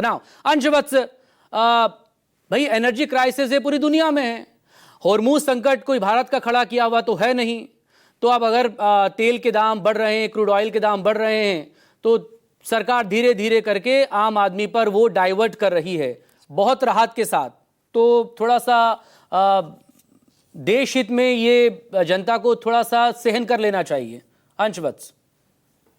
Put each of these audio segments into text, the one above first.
Now अंशवत्स, भाई energy crisis है पूरी दुनिया में है। हॉर्मूज संकट कोई भारत का खड़ा किया हुआ तो है नहीं। तो अब अगर तेल के दाम बढ़ रहे हैं, क्रूड ऑयल के दाम बढ़ रहे हैं, तो सरकार धीरे धीरे करके आम आदमी पर वो डाइवर्ट कर रही है बहुत राहत के साथ। तो थोड़ा सा देश हित में ये जनता को थोड़ा सा सहन कर लेना चाहिए। अंशवत्स,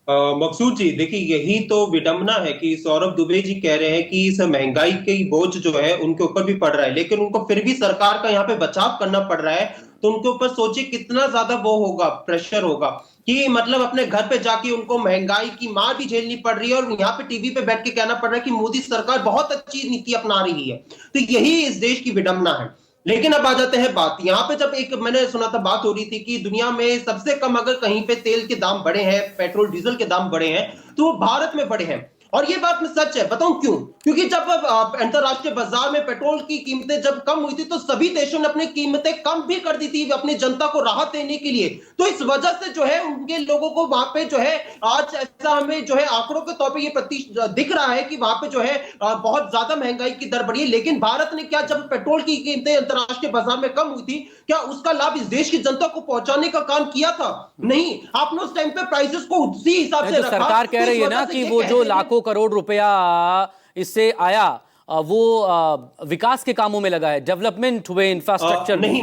मकसूद जी, देखिए यही तो विडंबना है कि सौरभ दुबे जी कह रहे हैं कि इस महंगाई की बोझ जो है उनके ऊपर भी पड़ रहा है, लेकिन उनको फिर भी सरकार का यहाँ पे बचाव करना पड़ रहा है। तो उनके ऊपर सोचिए कितना ज्यादा वो होगा, प्रेशर होगा कि मतलब अपने घर पे जाके उनको महंगाई की मार भी झेलनी पड़ रही है और यहाँ पे टीवी पे बैठ के कहना पड़ रहा है कि मोदी सरकार बहुत अच्छी नीति अपना रही है। तो यही इस देश की विडंबना है। लेकिन अब आ जाते हैं बात यहाँ पे, जब एक मैंने सुना था, बात हो रही थी कि दुनिया में सबसे कम अगर कहीं पे तेल के दाम बढ़े हैं, पेट्रोल डीजल के दाम बढ़े हैं, तो वो भारत में बढ़े हैं। और ये बात में सच है, बताऊं क्यों? क्योंकि जब अंतरराष्ट्रीय बाजार में पेट्रोल की कीमतें जब कम हुई थी तो सभी देशों ने अपनी कीमतें कम भी कर दी थी अपनी जनता को राहत देने के लिए। तो इस वजह से जो है उनके लोगों को वहां पे जो है आज ऐसा हमें जो है आंकड़ों के तौर पे ये दिख रहा है कि वहां पे जो है बहुत ज्यादा महंगाई की दर बढ़ी है। लेकिन भारत ने क्या, जब पेट्रोल की कीमतें अंतरराष्ट्रीय बाजार में कम हुई थी, क्या उसका लाभ इस देश की जनता को पहुंचाने का काम किया था? नहीं, आपने उस टाइम पे प्राइसेस को उसी हिसाब से रखा। सरकार कह रही है ना कि वो जो लाखों करोड़ रुपया इससे आया वो विकास के कामों में लगा है, डेवलपमेंट हुए, इंफ्रास्ट्रक्चर नहीं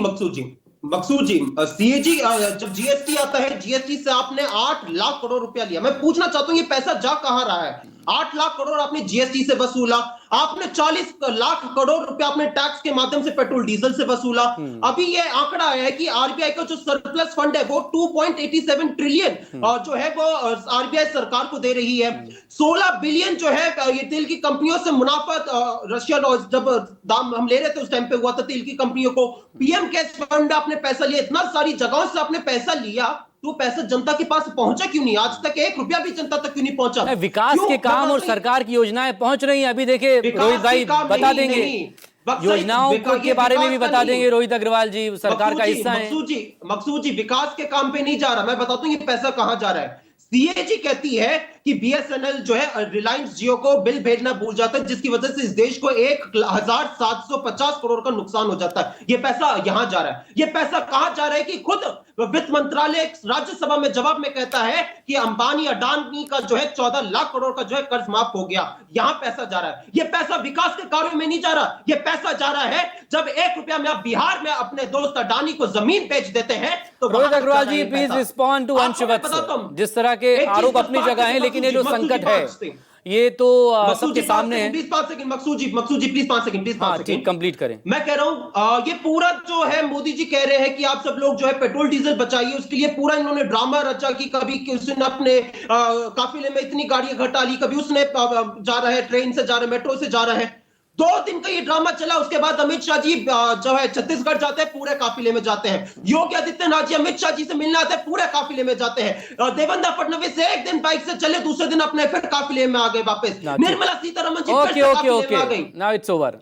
मकसूद जी, सीएजी जब जीएसटी आता है, जीएसटी से आपने 8 लाख करोड़ रुपया लिया। मैं पूछना चाहता हूं ये पैसा जा कहां रहा है? 8 लाख करोड़ आपने जीएसटी से वसूला, आपने 40 लाख करोड़ रुपया आपने टैक्स के माध्यम से पेट्रोल डीजल से वसूला। अभी ये आंकड़ा आया है कि आरबीआई का जो सरप्लस फंड है वो 2.87 ट्रिलियन जो है वो आरबीआई सरकार को दे रही है। 16 बिलियन जो है ये तेल की कंपनियों से मुनाफा रशिया जब दाम हम ले रहे थे उस टाइम पे हुआ था तेल की कंपनियों को। पीएम केयर्स फंड में आपने पैसा लिया, इतना सारी जगहों से आपने पैसा लिया, तो पैसा जनता के पास पहुंचा क्यों नहीं? आज तक 1 रुपया भी जनता तक क्यों नहीं पहुंचा? विकास के काम और सरकार की योजनाएं पहुंच रही हैं। अभी देखिए रोहित भाई बता देंगे, योजनाओं के बारे में भी बता देंगे रोहित अग्रवाल जी, सरकार का हिस्सा है। मकसूद जी, विकास के काम पे नहीं जा रहा। मैं बताता हूं ये पैसा कहां जा रहा है। सीएजी कहती है कि बीएसएनएल जो है रिलायंस जियो को बिल भेजना भूल जाता है, जिसकी वजह से इस देश को 1750 करोड़ का नुकसान हो जाता है। ये पैसा यहां जा रहा है। ये पैसा कहां जा रहा है कि खुद वित्त मंत्रालय राज्यसभा में जवाब में कहता है कि अंबानी अडानी का जो है 14 लाख करोड़ का जो है कर्ज माफ हो गया। यहां पैसा जा रहा है। ये पैसा विकास के कार्यों में नहीं जा रहा। ये पैसा जा रहा है जब 1 रुपया में आप बिहार में अपने दोस्त अडानी को जमीन बेच देते हैं। तो रोहित अग्रवाल जी प्लीज रिस्पॉन्ड टू अंशवत्स। जिस तरह के आरोप अपनी जगह है, लेकिन ये जो संकट है ये तो सबके सामने है। Please 5 second Maqsood ji please 5 second, please 5 second complete करें। मैं कह रहा हूं ये पूरा जो है मोदी जी कह रहे हैं कि आप सब लोग जो है पेट्रोल डीजल बचाइए, उसके लिए पूरा इन्होंने ड्रामा रचा कि कभी उसने अपने काफिले में इतनी गाड़ियां घटा ली, कभी उसने जा रहा है ट्रेन से, जा रहा है मेट्रो से, जा रहा है। 2 दिन का ये ड्रामा चला। उसके बाद अमित शाह जी जो है छत्तीसगढ़ जाते हैं, पूरे काफिले में जाते हैं। योगी आदित्यनाथ जी अमित शाह जी से मिलने आते हैं, पूरे काफिले में जाते हैं। देवेंद्र फडणवीस से एक दिन बाइक से चले, दूसरे दिन अपने फिर काफिले में आ गए वापस। निर्मला सीतारमण जी फिर से काफिले में आ गई। Now it's over.